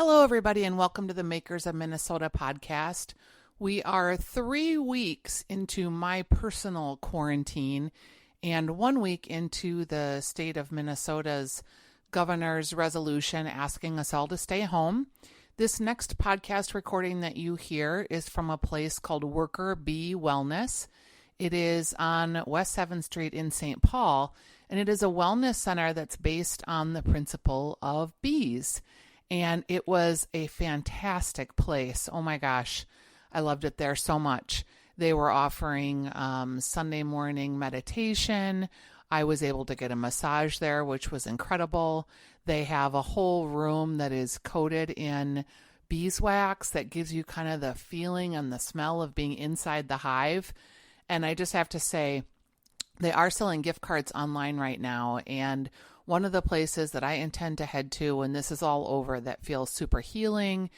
Hello, everybody, and welcome to the Makers of Minnesota podcast. We are 3 weeks into my personal quarantine and 1 week into the state of Minnesota's governor's resolution asking us all to stay home. This next podcast recording that you hear is from a place called Worker Bee Wellness. It is on West 7th Street in St. Paul, and it is a wellness center that's based on the principle of bees. And it was a fantastic place. Oh my gosh, I loved it there so much. They were offering Sunday morning meditation. I was able to get a massage there, which was incredible. They have a whole room that is coated in beeswax that gives you kind of the feeling and the smell of being inside the hive. And I just have to say, they are selling gift cards online right now. And one of the places that I intend to head to when this is all over that feels super healing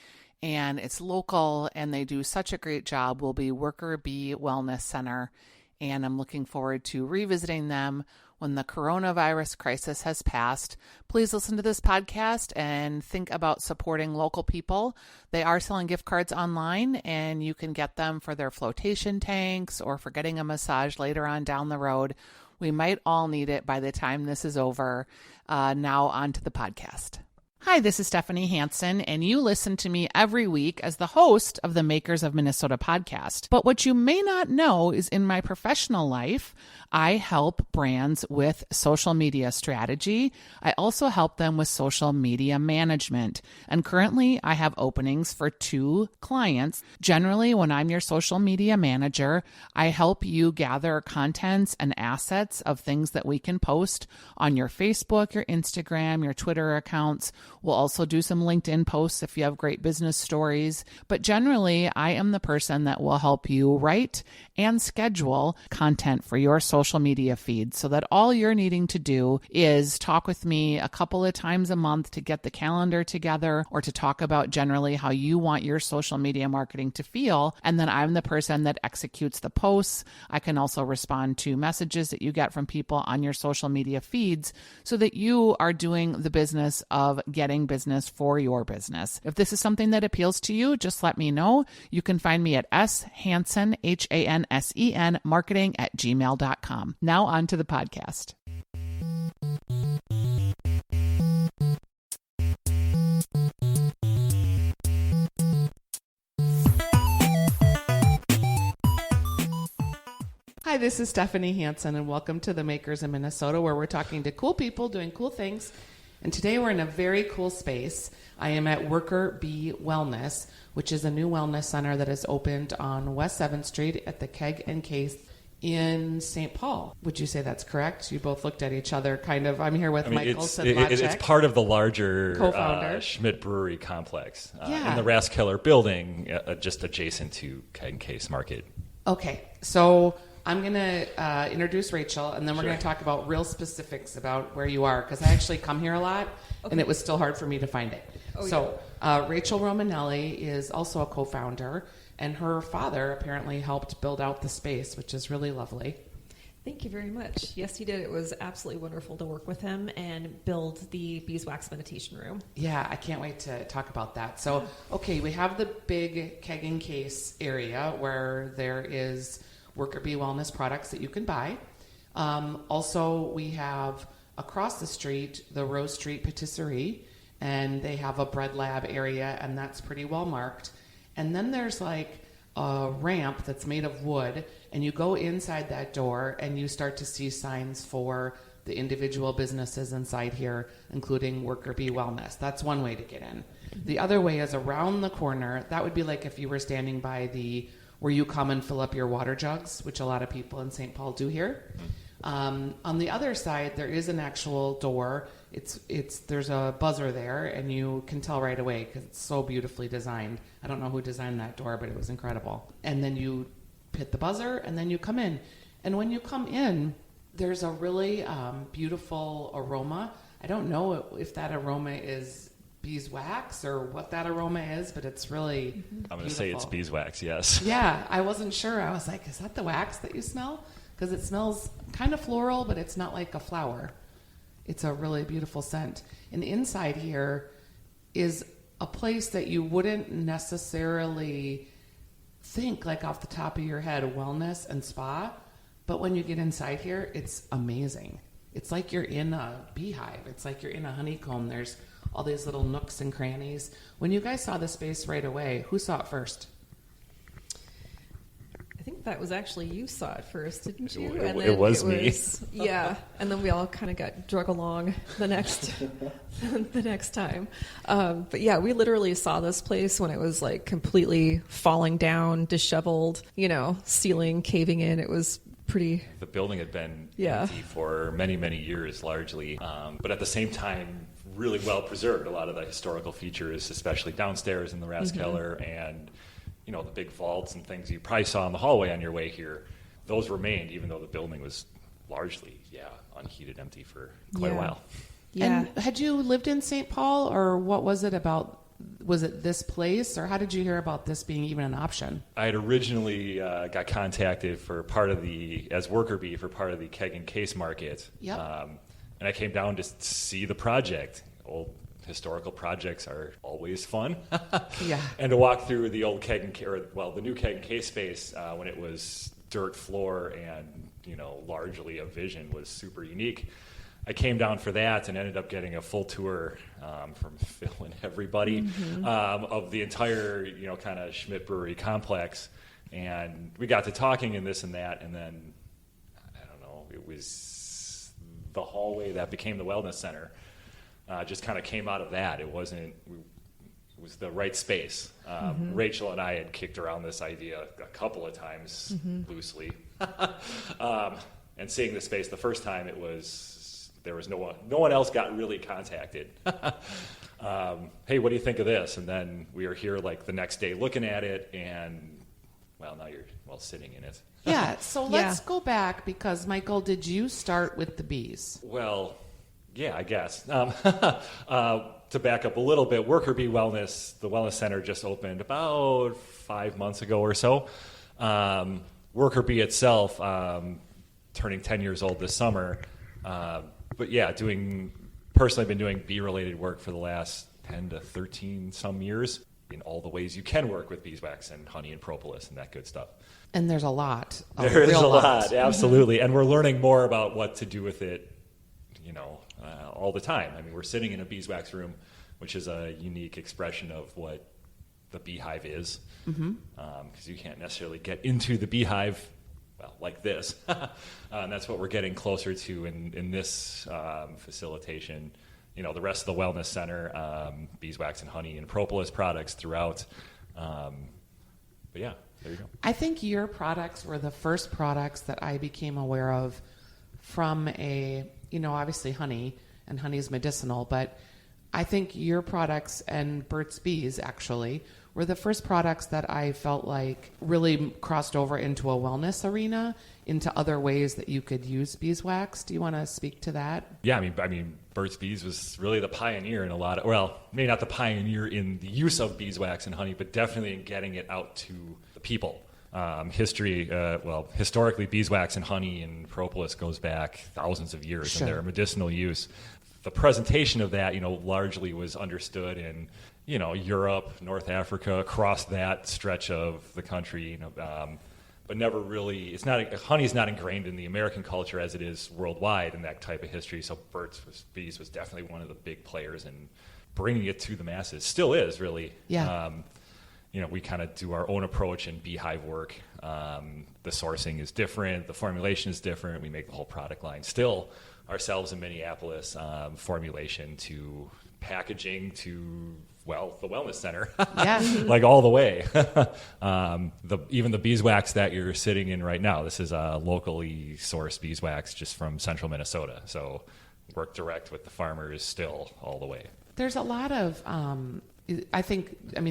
and it's local and they do such a great job will be Worker Bee Wellness Center. And I'm looking forward to revisiting them when the coronavirus crisis has passed. Please listen to this podcast and think about supporting local people. They are selling gift cards online, and you can get them for their flotation tanks or for getting a massage later on down the road. We might all need it by the time this is over. Now on to the podcast. Hi, this is Stephanie Hansen, and you listen to me every week as the host of the Makers of Minnesota podcast. But what you may not know is in my professional life, I help brands with social media strategy. I also help them with social media management. And currently, I have openings for 2 clients. Generally, when I'm your social media manager, I help you gather contents and assets of things that we can post on your Facebook, your Instagram, your Twitter accounts. We'll also do some LinkedIn posts if you have great business stories. But generally, I am the person that will help you write and schedule content for your social media feed so that all you're needing to do is talk with me a couple of times a month to get the calendar together or to talk about generally how you want your social media marketing to feel. And then I'm the person that executes the posts. I can also respond to messages that you get from people on your social media feeds so that you are doing the business of getting business for your business. If this is something that appeals to you, just let me know. You can find me at shansen, Hansen, marketing@gmail.com. Now on to the podcast. Hi, this is Stephanie Hansen, and welcome to the Makers in Minnesota, where we're talking to cool people doing cool things. And today we're in a very cool space. I am at Worker Bee Wellness, which is a new wellness center that has opened on West 7th Street at the Keg and Case in St. Paul. Would you say that's correct? You both looked at each other kind of. I'm here with Michael Sedlacek. It's part of the larger co-founder Schmidt Brewery complex in the Raskiller building, just adjacent to Keg and Case Market. Okay, so I'm going to introduce Rachel, and then we're going to talk about real specifics about where you are, because I actually come here a lot, and it was still hard for me to find it. Rachel Romanelli is also a co-founder, and her father apparently helped build out the space, which is really lovely. Thank you very much. Yes, he did. It was absolutely wonderful to work with him and build the beeswax meditation room. Yeah, I can't wait to talk about that. So, okay, we have the big Keg and Case area where there is Worker Bee Wellness products that you can buy. Also, we have across the street, the Rose Street Patisserie, and they have a bread lab area, and that's pretty well marked. And then there's like a ramp that's made of wood, and you go inside that door, and you start to see signs for the individual businesses inside here, including Worker Bee Wellness. That's one way to get in. The other way is around the corner. That would be like if you were standing by where you come and fill up your water jugs, which a lot of people in St. Paul do here. On the other side, there is an actual door. There's a buzzer there, and you can tell right away because it's so beautifully designed. I don't know who designed that door, but it was incredible. And then you hit the buzzer, and then you come in. And when you come in, there's a really beautiful aroma. I don't know if that aroma is beeswax or what that aroma is, but it's really I'm going to say it's beeswax, yes. Yeah, I wasn't sure. I was like, is that the wax that you smell? Because it smells kind of floral, but it's not like a flower. It's a really beautiful scent. And inside here is a place that you wouldn't necessarily think, like off the top of your head, wellness and spa. But when you get inside here, it's amazing. It's like you're in a beehive. It's like you're in a honeycomb. There's all these little nooks and crannies. When you guys saw the space right away, who saw it first? I think that was actually you saw it first, didn't you? It was me. Yeah, and then we all kind of got drug along the next the next time. But yeah, we literally saw this place when it was like completely falling down, disheveled, ceiling caving in. It was pretty. The building had been empty for many, many years, largely, but at the same time, really well preserved. A lot of the historical features, especially downstairs in the Rathkeller, and the big vaults and things you probably saw in the hallway on your way here, those remained, even though the building was largely, unheated, empty for quite a while. Yeah. And had you lived in St. Paul, or what was it about? Was it this place, or how did you hear about this being even an option? I had originally got contacted as worker bee for part of the keg and case market. Yep. And I came down to see the project. Old historical projects are always fun. Yeah. And to walk through the old keg and the new keg and case space when it was dirt floor and largely a vision was super unique. I came down for that and ended up getting a full tour from Phil and everybody of the entire kind of Schmidt Brewery complex, and we got to talking and this and that, and then I don't know, it was the hallway that became the wellness center. Just kind of came out of that. It was the right space. Rachel and I had kicked around this idea a couple of times loosely, and seeing the space the first time, there was no one else got really contacted. Hey, what do you think of this? And then we were here like the next day looking at it, and now you're sitting in it. Yeah. So let's go back, because Michael, did you start with the bees? Well, yeah, I guess. To back up a little bit, Worker Bee Wellness, the Wellness Center just opened about 5 months ago or so. Worker Bee itself, turning 10 years old this summer. But yeah, personally been doing bee-related work for the last 10 to 13 some years in all the ways you can work with beeswax and honey and propolis and that good stuff. And there's a lot. There is a lot, absolutely. And we're learning more about what to do with it, all the time. I mean, we're sitting in a beeswax room, which is a unique expression of what the beehive is, because you can't necessarily get into the beehive like this. And that's what we're getting closer to in this facilitation. The rest of the wellness center, beeswax and honey and propolis products throughout. But yeah, there you go. I think your products were the first products that I became aware of from obviously honey, and honey is medicinal, but I think your products and Burt's Bees actually were the first products that I felt like really crossed over into a wellness arena, into other ways that you could use beeswax. Do you want to speak to that? Yeah, I mean, Burt's Bees was really the pioneer in a lot of, maybe not the pioneer in the use of beeswax and honey, but definitely in getting it out to the people. Historically, beeswax and honey and propolis goes back thousands of years in their medicinal use. The presentation of that, largely was understood in, Europe, North Africa, across that stretch of the country, but never really, honey's not ingrained in the American culture as it is worldwide in that type of history. So Burt's Bees was definitely one of the big players in bringing it to the masses. Still is, really. Yeah. We kind of do our own approach in beehive work. The sourcing is different. The formulation is different. We make the whole product line still ourselves in Minneapolis, formulation to packaging to, the wellness center. Yeah. Like all the way. Even the beeswax that you're sitting in right now, this is a locally sourced beeswax just from central Minnesota. So work direct with the farmers still all the way. There's a lot of...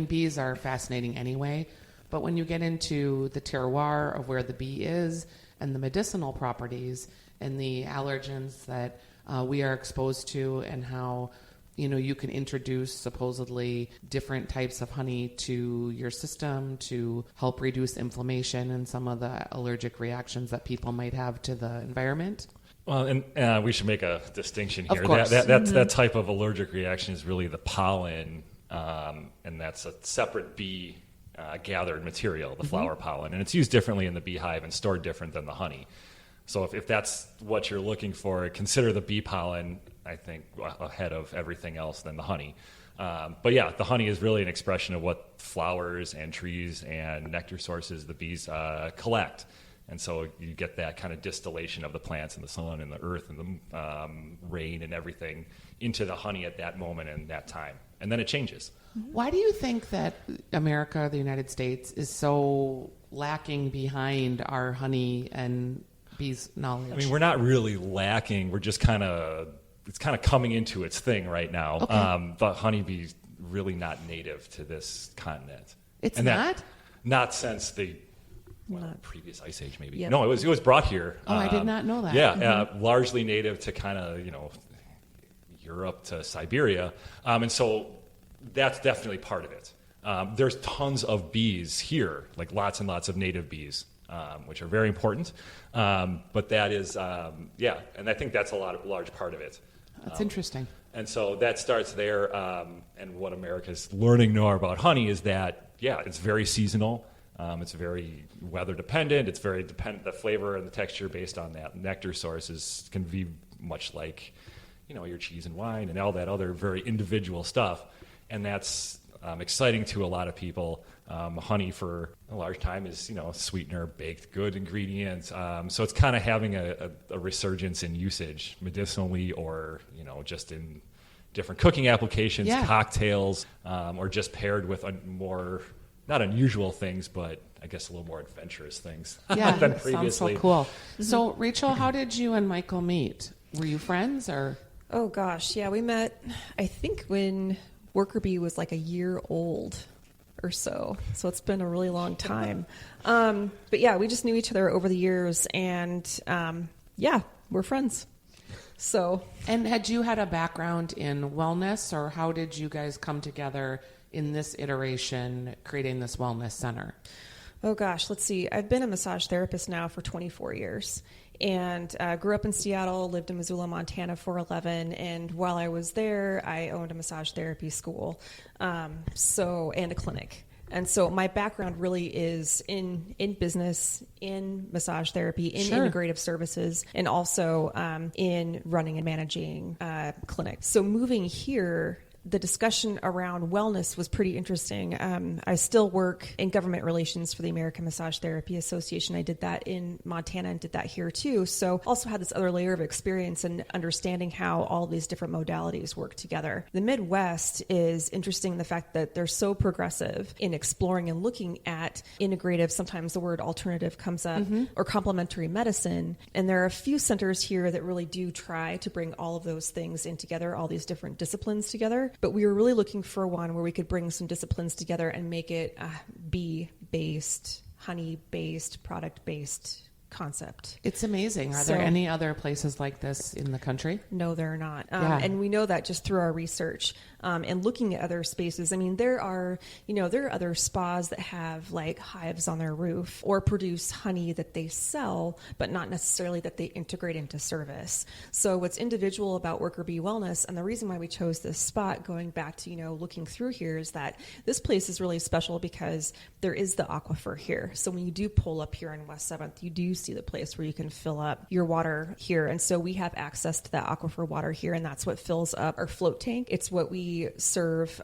bees are fascinating anyway, but when you get into the terroir of where the bee is and the medicinal properties and the allergens that we are exposed to, and how, you can introduce supposedly different types of honey to your system to help reduce inflammation and some of the allergic reactions that people might have to the environment. Well, and we should make a distinction here. Of course. That type of allergic reaction is really the pollen and that's a separate bee gathered material, the flower pollen, and it's used differently in the beehive and stored different than the honey. So if that's what you're looking for, consider the bee pollen, I think, ahead of everything else than the honey. But yeah, the honey is really an expression of what flowers and trees and nectar sources the bees collect. And so you get that kind of distillation of the plants and the sun and the earth and the rain and everything into the honey at that moment and that time. And then it changes. Why do you think that America, the United States, is so lacking behind our honey and bees knowledge? I mean, we're not really lacking. We're just it's kind of coming into its thing right now. Okay. But honeybees really not native to this continent. It's and not? Not since the previous ice age, maybe. Yep. No, it was brought here. Oh, I did not know that. Yeah, largely native to kind of, Europe to Siberia. And so that's definitely part of it. There's tons of bees here, like lots and lots of native bees, which are very important. But that is, and I think that's a large part of it. That's interesting. And so that starts there. And what America's learning more about honey is that, it's very seasonal. It's very weather dependent. It's very dependent. The flavor and the texture based on that nectar source can be much like, your cheese and wine and all that other very individual stuff. And that's exciting to a lot of people. Honey for a large time is, sweetener, baked good ingredients. So it's kind of having a resurgence in usage medicinally or, just in different cooking applications, cocktails, or just paired with more, not unusual things, but I guess a little more adventurous things than previously. Sounds so cool. So, Rachel, how did you and Michael meet? Were you friends or? Oh, gosh. Yeah, we met, I think, when Worker Bee was like a year old or so. So it's been a really long time. But yeah, we just knew each other over the years and we're friends. So. And had you had a background in wellness or how did you guys come together in this iteration creating this wellness center? Oh gosh, let's see. I've been a massage therapist now for 24 years and grew up in Seattle, lived in Missoula, Montana for 11. And while I was there, I owned a massage therapy school, and a clinic. And so my background really is in business, in massage therapy, in integrative services, and also in running and managing clinics. So moving here, the discussion around wellness was pretty interesting. I still work in government relations for the American Massage Therapy Association. I did that in Montana and did that here too. So also had this other layer of experience and understanding how all these different modalities work together. The Midwest is interesting in the fact that they're so progressive in exploring and looking at integrative, sometimes the word alternative comes up, or complementary medicine. And there are a few centers here that really do try to bring all of those things in together, all these different disciplines together. But we were really looking for one where we could bring some disciplines together and make it a bee-based, honey-based, product-based concept. It's amazing. Are there any other places like this in the country? No, there are not. And we know that just through our research and looking at other spaces. I mean, there are other spas that have like hives on their roof or produce honey that they sell, but not necessarily that they integrate into service. So what's individual about Worker Bee Wellness, and the reason why we chose this spot, going back to, looking through here, is that this place is really special because there is the aquifer here. So when you do pull up here in West 7th, you do see the place where you can fill up your water here. And so we have access to that aquifer water here, and that's what fills up our float tank. It's what we serve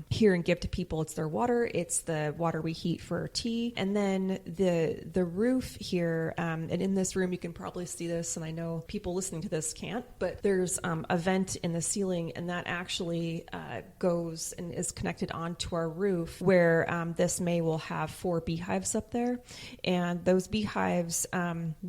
here and give to people. It's their water. It's the water we heat for our tea. And then the roof here, and in this room, you can probably see this, and I know people listening to this can't, but there's a vent in the ceiling, and that actually goes and is connected onto our roof where this May will have 4 beehives up there. And those beehives,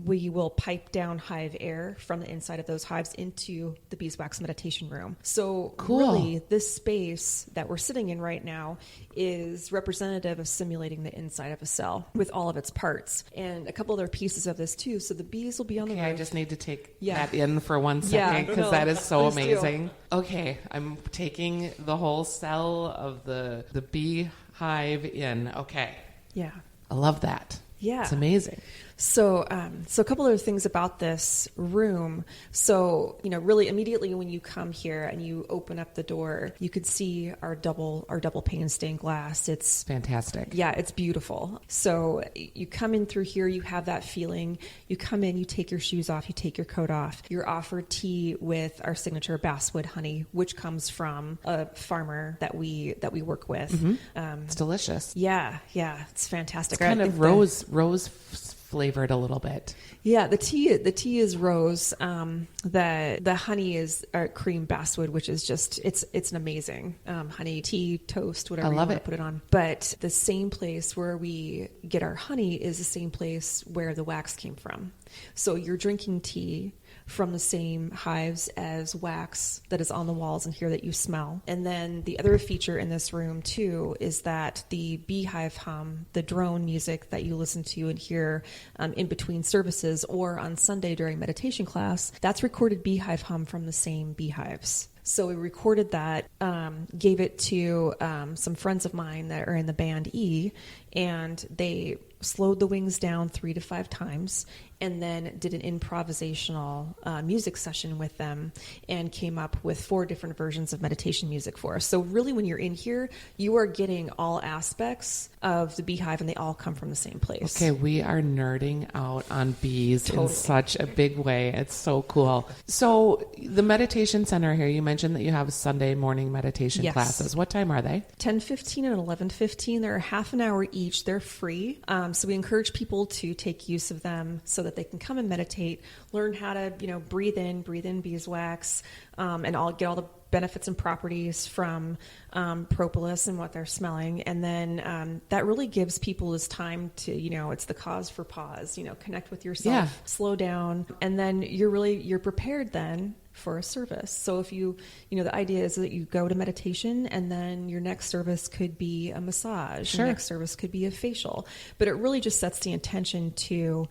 we will pipe down hive air from the inside of those hives into the beeswax meditation room. So really, this space that we're sitting in right now is representative of simulating the inside of a cell with all of its parts. And a couple other pieces of this too. So the bees will be on the roof. I just need to take that in for 1 second because that is so amazing. Okay, I'm taking the whole cell of the beehive in. Okay. Yeah. I love that. Yeah. It's amazing. So a couple of things about this room. So, really immediately when you come here and you open up the door, you could see our double pane stained glass. It's fantastic. Yeah, it's beautiful. So you come in through here, you have that feeling. You come in, you take your shoes off, you take your coat off. You're offered tea with our signature basswood honey, which comes from a farmer that we work with. It's delicious. Yeah, it's fantastic. It's kind of rose flavored a little bit. Yeah, the tea is rose. The honey is cream basswood, which is just it's an amazing honey tea toast, whatever you want to put it on. But the same place where we get our honey is the same place where the wax came from. So you're drinking tea from the same hives as wax that is on the walls in here that you smell. And then the other feature in this room too is that the beehive hum, the drone music that you listen to and hear in between services or on Sunday during meditation class, that's recorded beehive hum from the same beehives. So we recorded that, gave it to some friends of mine that are in the band E, and they slowed the wings down 3 to 5 times and then did an improvisational music session with them and came up with 4 different versions of meditation music for us. So really when you're in here, you are getting all aspects of the beehive and they all come from the same place. Okay, we are nerding out on bees in such a big way. It's so cool. So the meditation center here, you mentioned that you have Sunday morning meditation classes. What time are they? 10:15 and 11:15. They're half an hour each. They're free. So we encourage people to take use of them so that they can come and meditate, learn how to, breathe in beeswax, and get all the benefits and properties from propolis and what they're smelling. And then that really gives people this time to, it's the cause for pause, connect with yourself, slow down. And then you're prepared then for a service. So if the idea is that you go to meditation and then your next service could be a massage, your next service could be a facial, but it really just sets the intention to,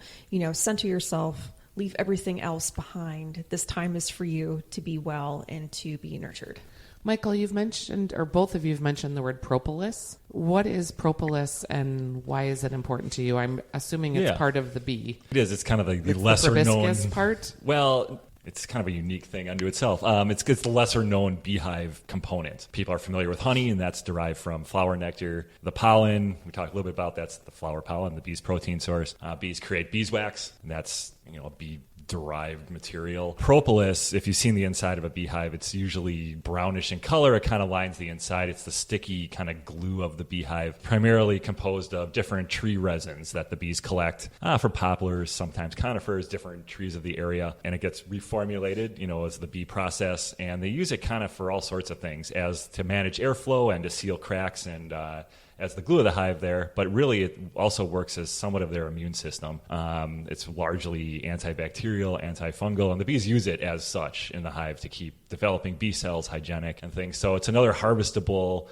center yourself, leave everything else behind. This time is for you to be well and to be nurtured. Michael, you've mentioned, or both of you have mentioned the word propolis. What is propolis and why is it important to you? I'm assuming it's part of the bee. It is. It's kind of the lesser known part. Well, it's kind of a unique thing unto itself. It's the lesser known beehive component. People are familiar with honey, and that's derived from flower nectar. The pollen, we talked a little bit about, that's the flower pollen, the bee's protein source. Bees create beeswax, and that's a bee derived material. Propolis, if you've seen the inside of a beehive, it's usually brownish in color. It kind of lines the inside. It's the sticky kind of glue of the beehive, primarily composed of different tree resins that the bees collect from poplars, sometimes conifers, different trees of the area. And it gets reformulated, as the bee process. And they use it kind of for all sorts of things, as to manage airflow and to seal cracks and as the glue of the hive there, but really it also works as somewhat of their immune system. It's largely antibacterial, antifungal, and the bees use it as such in the hive to keep developing bee cells hygienic and things. So it's another harvestable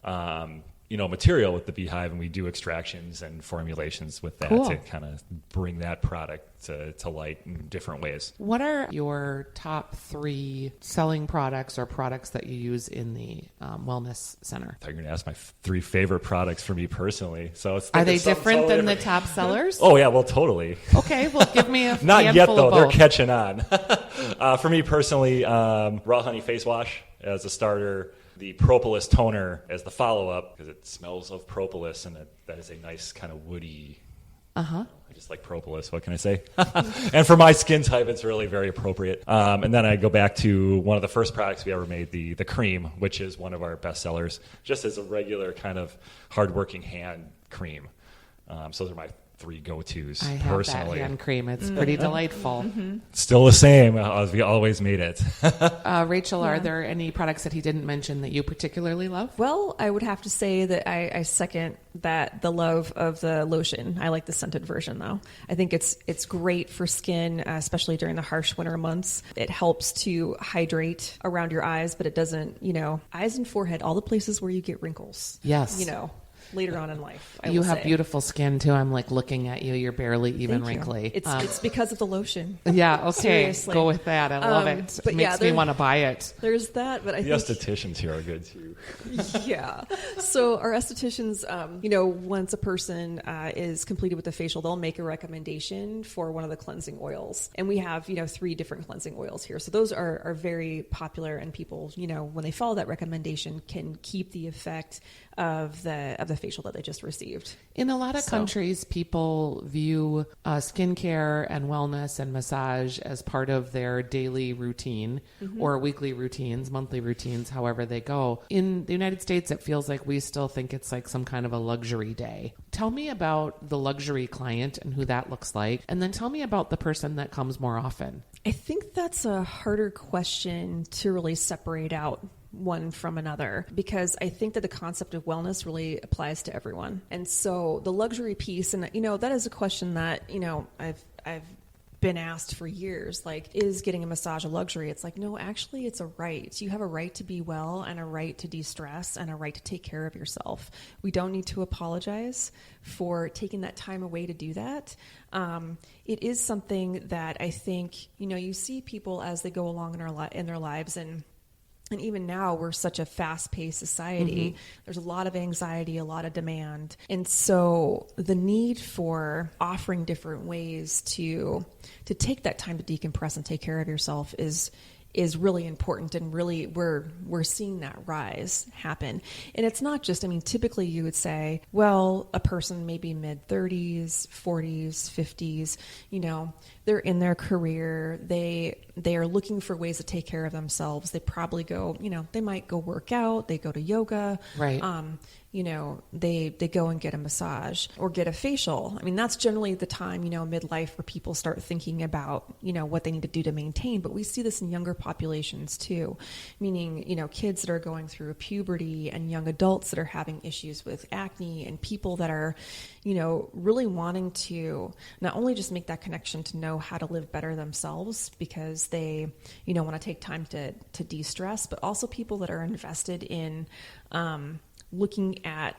material with the beehive, and we do extractions and formulations with that to kind of bring that product to light in different ways. What are your top 3 selling products or products that you use in the wellness center? I thought you were going to ask my 3 favorite products for me personally. So are they different than the top sellers? Oh yeah, well totally. Okay, well give me a not yet though. Of They're both. catching on. For me personally, raw honey face wash as a starter. The propolis toner as the follow-up, because it smells of propolis, and that is a nice kind of woody. I just like propolis. What can I say? And for my skin type, it's really very appropriate. And then I go back to one of the first products we ever made, the cream, which is one of our best sellers, just as a regular kind of hardworking hand cream. So those are my 3 go-tos I have personally. that hand cream. It's pretty delightful. Still the same as we always made it. Rachel, are there any products that he didn't mention that you particularly love? Well, I would have to say that I second the love of the lotion. I like the scented version though. I think it's great for skin, especially during the harsh winter months. It helps to hydrate around your eyes, but it doesn't, eyes and forehead, all the places where you get wrinkles. Yes. later on in life. You have beautiful skin too. I'm like looking at you. You're barely even Thank wrinkly. you. It's because of the lotion. Yeah. Okay. Seriously. Go with that. I love it. But It makes me want to buy it. There's that, but I The think estheticians here are good too. yeah. So our estheticians, once a person is completed with the facial, they'll make a recommendation for one of the cleansing oils. And we have, 3 different cleansing oils here. So those are very popular, and people, when they follow that recommendation, can keep the effect of the facial that they just received. In a lot of countries, people view skincare and wellness and massage as part of their daily routine or weekly routines, monthly routines, however they go. In the United States, it feels like we still think it's like some kind of a luxury day. Tell me about the luxury client and who that looks like, and then tell me about the person that comes more often. I think that's a harder question to really separate out one from another, because I think that the concept of wellness really applies to everyone. And so the luxury piece, and that is a question that, I've been asked for years, like, is getting a massage a luxury? It's like, no, actually it's a right. You have a right to be well, and a right to de-stress, and a right to take care of yourself. We don't need to apologize for taking that time away to do that. It is something that I think, you see people as they go along in their lives, and even now, we're such a fast-paced society. There's a lot of anxiety, a lot of demand. And so the need for offering different ways to take that time to decompress and take care of yourself is really important, and really we're seeing that rise happen. And it's not just, typically you would say, well, a person maybe mid-30s, 40s, 50s, they're in their career, they are looking for ways to take care of themselves. They probably go, they might go work out, they go to yoga, right? They go and get a massage or get a facial. That's generally the time, midlife, where people start thinking about, what they need to do to maintain. But we see this in younger populations too, meaning, kids that are going through puberty, and young adults that are having issues with acne, and people that are, really wanting to not only just make that connection to know how to live better themselves because they, want to take time to de-stress, but also people that are invested in, looking at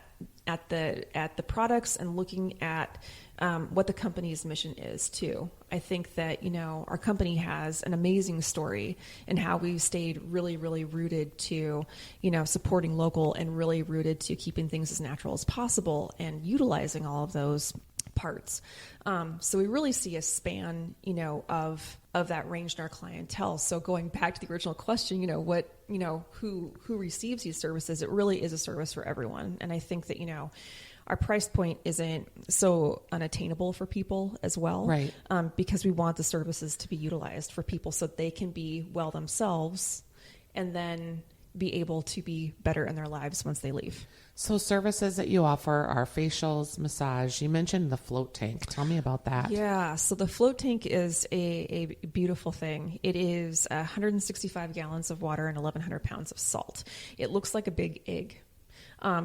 the products and looking at what the company's mission is too. I think that, our company has an amazing story in how we've stayed really, really rooted to, supporting local, and really rooted to keeping things as natural as possible and utilizing all of those parts. So we really see a span, of that range in our clientele. So going back to the original question, who receives these services, it really is a service for everyone. And I think that, our price point isn't so unattainable for people as well, right? Because we want the services to be utilized for people so they can be well themselves, and then be able to be better in their lives once they leave. So services that you offer are facials, massage. You mentioned the float tank. Tell me about that. Yeah. So the float tank is a beautiful thing. It is 165 gallons of water and 1,100 pounds of salt. It looks like a big egg.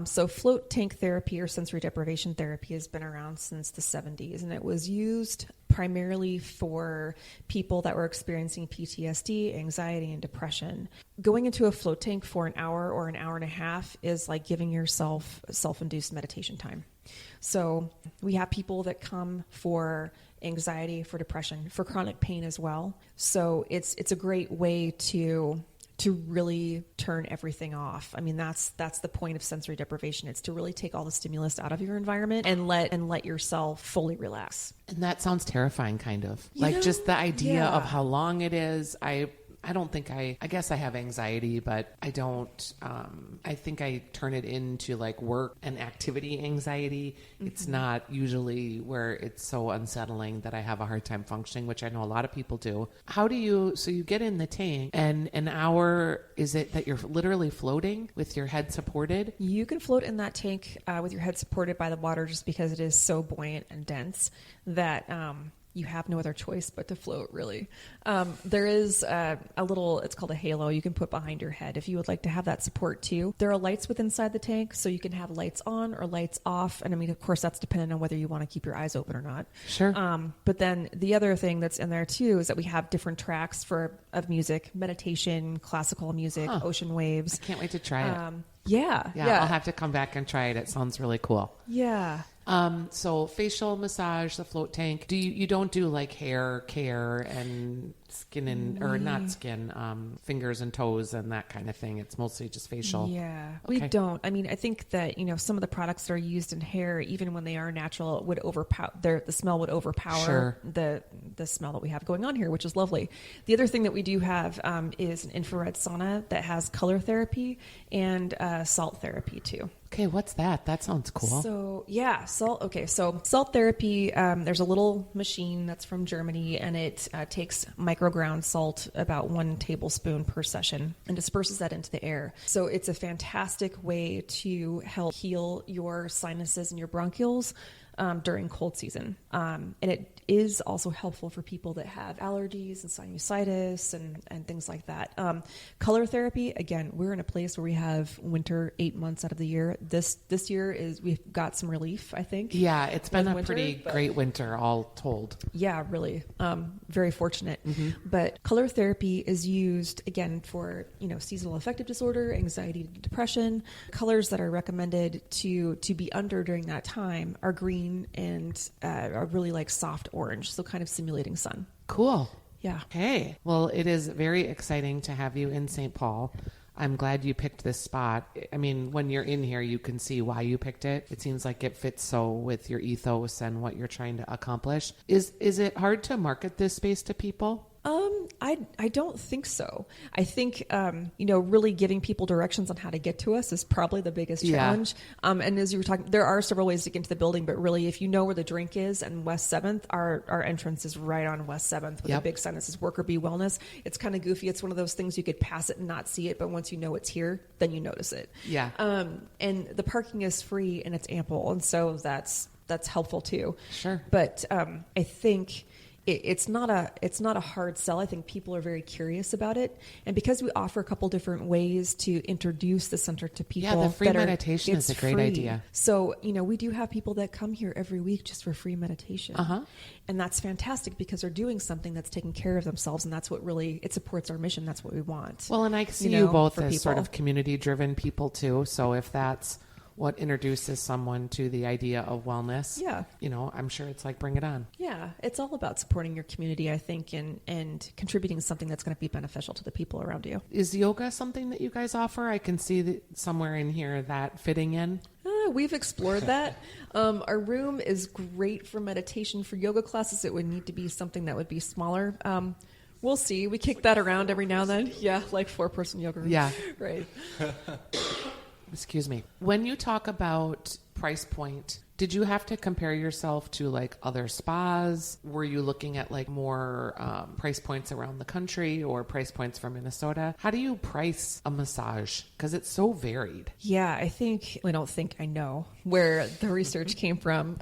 So float tank therapy, or sensory deprivation therapy, has been around since the 70s, and it was used primarily for people that were experiencing PTSD, anxiety, and depression. Going into a float tank for an hour or an hour and a half is like giving yourself self-induced meditation time. So we have people that come for anxiety, for depression, for chronic pain as well. So it's a great way to really turn everything off. That's the point of sensory deprivation. It's to really take all the stimulus out of your environment and let yourself fully relax. And that sounds terrifying, kind of. Just the idea of how long it is. I don't think I guess I have anxiety, but I don't, I think I turn it into like work and activity anxiety. Mm-hmm. It's not usually where it's so unsettling that I have a hard time functioning, which I know a lot of people do. So you get in the tank, and an hour, is it that you're literally floating with your head supported? You can float in that tank with your head supported by the water, just because it is so buoyant and dense that, you have no other choice but to float, really. There is a little, it's called a halo, you can put behind your head if you would like to have that support too. There are lights inside the tank, so you can have lights on or lights off. And of course, that's dependent on whether you want to keep your eyes open or not. Sure. But then the other thing that's in there too is that we have different tracks of music, meditation, classical music, ocean waves. I can't wait to try it. Yeah. I'll have to come back and try it. It sounds really cool. Yeah. So facial massage, the float tank. You don't do like hair care and skin and, or not skin, fingers and toes and that kind of thing. It's mostly just facial. Yeah, Okay. we don't. I mean, I think that, some of the products that are used in hair, even when they are natural, would overpower, the smell would overpower the smell that we have going on here, which is lovely. The other thing that we do have is an infrared sauna that has color therapy and salt therapy too. Okay, what's that? That sounds cool. So yeah, salt. Okay, so salt therapy. There's a little machine that's from Germany, and it takes microground salt, about 1 tablespoon per session, and disperses that into the air. So it's a fantastic way to help heal your sinuses and your bronchioles during cold season. And it is also helpful for people that have allergies and sinusitis and things like that. Color therapy, again, we're in a place where we have winter 8 months out of the year. This year we've got some relief, I think. Yeah, it's been a winter, pretty great winter, all told. Yeah, really. Very fortunate. Mm-hmm. But color therapy is used, again, for, seasonal affective disorder, anxiety, depression. Colors that are recommended to be under during that time are green and are really like soft orange, so kind of simulating sun. Cool. Yeah. Okay. Well, it is very exciting to have you in St. Paul. I'm glad you picked this spot. I mean, when you're in here, you can see why you picked it. It seems like it fits so with your ethos and what you're trying to accomplish. Is it hard to market this space to people? I don't think so. I think, really giving people directions on how to get to us is probably the biggest challenge. Yeah. And as you were talking, there are several ways to get into the building, but really if you know where the drink is and West 7th, our entrance is right on West 7th with a big sign that says Worker Bee Wellness. It's kind of goofy. It's one of those things you could pass it and not see it, but once you know it's here, then you notice it. Yeah. And the parking is free and it's ample. And so that's helpful too. Sure. But I think it's not a hard sell. I think people are very curious about it, and because we offer a couple different ways to introduce the center to people. Yeah, the free meditation is a great idea. So we do have people that come here every week just for free meditation, and that's fantastic because they're doing something that's taking care of themselves, and that's what really it supports our mission. That's what we want. Well, and I see you both as sort of community-driven people too. So if that's what introduces someone to the idea of wellness. Yeah. I'm sure it's like, bring it on. Yeah. It's all about supporting your community, I think, and contributing something that's going to be beneficial to the people around you. Is yoga something that you guys offer? I can see somewhere in here that fitting in. We've explored that. Our room is great for meditation. For yoga classes, it would need to be something that would be smaller. We'll see. We kick that around every now and then. Yeah, like 4-person yoga room. Yeah. Right. Excuse me. When you talk about price point, did you have to compare yourself to like other spas? Were you looking at like more price points around the country or price points for Minnesota? How do you price a massage? Because it's so varied. Yeah, I know where the research came from.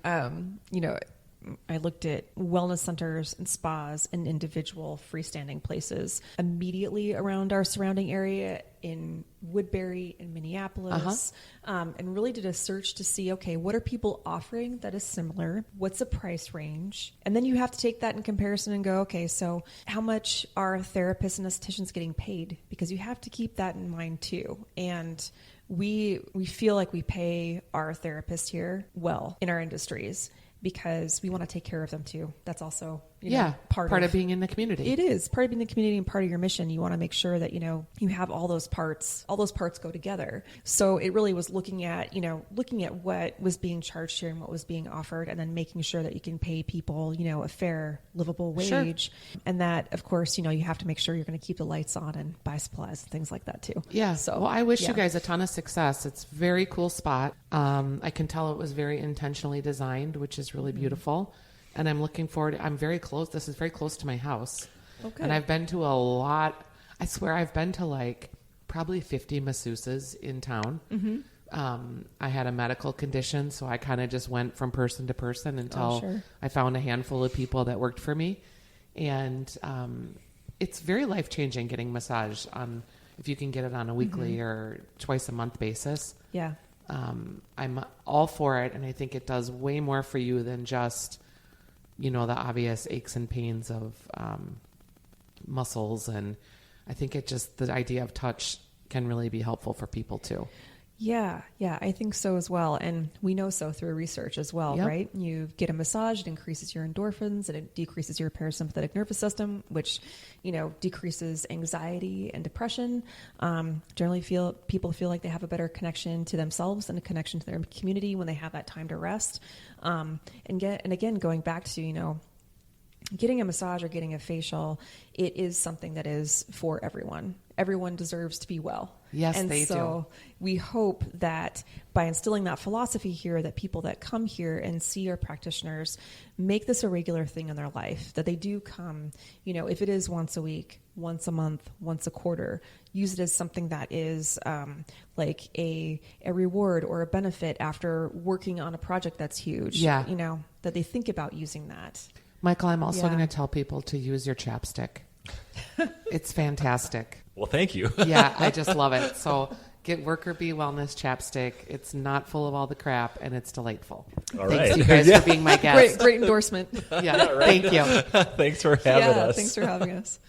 I looked at wellness centers and spas and individual freestanding places immediately around our surrounding area in Woodbury and Minneapolis, and really did a search to see, okay, what are people offering that is similar? What's the price range? And then you have to take that in comparison and go, okay, so how much are therapists and estheticians getting paid? Because you have to keep that in mind too. And we feel like we pay our therapists here well in our industries, because we want to take care of them too. That's also, part of being in the community. It is part of being in the community and part of your mission. You want to make sure that, you have all those parts go together. So it really was looking at what was being charged here and what was being offered, and then making sure that you can pay people, a fair, livable wage. Sure. And that, of course, you have to make sure you're going to keep the lights on and buy supplies and things like that too. Yeah. So, well, I wish you guys a ton of success. It's a very cool spot. I can tell it was very intentionally designed, which is really beautiful. And I'm looking forward. I'm very close. This is very close to my house. Okay. And I've been to a lot. I swear I've been to like probably 50 masseuses in town. Mm-hmm. I had a medical condition, so I kind of just went from person to person until I found a handful of people that worked for me. And it's very life-changing getting massage if you can get it on a weekly or twice a month basis. Yeah. I'm all for it, and I think it does way more for you than just, the obvious aches and pains of muscles. And I think the idea of touch can really be helpful for people too. Yeah, I think so as well. And we know so through research as well, Yep. right? You get a massage, it increases your endorphins and it decreases your parasympathetic nervous system, which, decreases anxiety and depression. Generally people feel like they have a better connection to themselves and a connection to their community when they have that time to rest. And again, going back to, getting a massage or getting a facial, it is something that is for everyone. Everyone deserves to be well. Yes, and they so we hope that by instilling that philosophy here, that people that come here and see our practitioners make this a regular thing in their life, that they do come, if it is once a week, once a month, once a quarter, use it as something that is like a reward or a benefit after working on a project that's huge. Yeah. That they think about using that. Michael, I'm also Yeah. going to tell people to use your chapstick. It's fantastic. Well, thank you. Yeah, I just love it. So get Worker Bee Wellness Chapstick. It's not full of all the crap, and it's delightful. All Thanks, right. you guys, for being my guest. Great endorsement. Yeah, thank you. Thanks for having us. Thanks for having us.